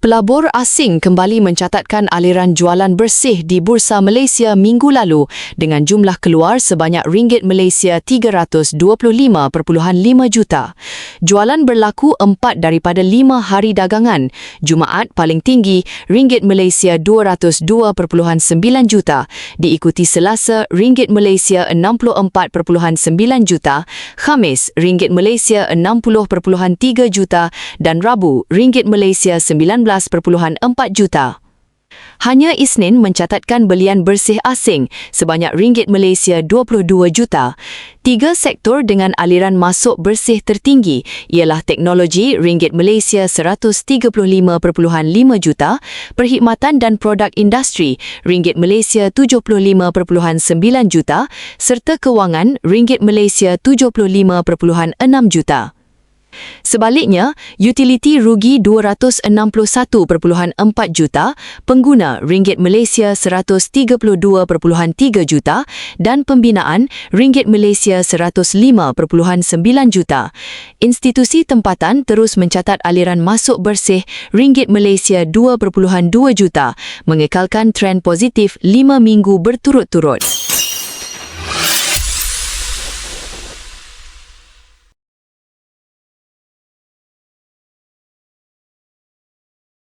Pelabur asing kembali mencatatkan aliran jualan bersih di Bursa Malaysia minggu lalu dengan jumlah keluar sebanyak ringgit Malaysia 325.5 juta. Jualan berlaku 4 daripada 5 hari dagangan. Jumaat paling tinggi ringgit Malaysia 202.9 juta, diikuti Selasa ringgit Malaysia 64.9 juta, Khamis ringgit Malaysia 60.3 juta dan Rabu ringgit Malaysia 19.4 juta. Hanya Isnin mencatatkan belian bersih asing sebanyak ringgit Malaysia 22 juta. 3 sektor dengan aliran masuk bersih tertinggi ialah teknologi ringgit Malaysia 135.5 juta, perkhidmatan dan produk industri ringgit Malaysia 75.9 juta serta kewangan ringgit Malaysia 75.6 juta. Sebaliknya, utiliti rugi 261.4 juta, pengguna ringgit Malaysia 132.3 juta dan pembinaan ringgit Malaysia 105.9 juta. Institusi tempatan terus mencatat aliran masuk bersih ringgit Malaysia 2.2 juta, mengekalkan tren positif 5 minggu berturut-turut.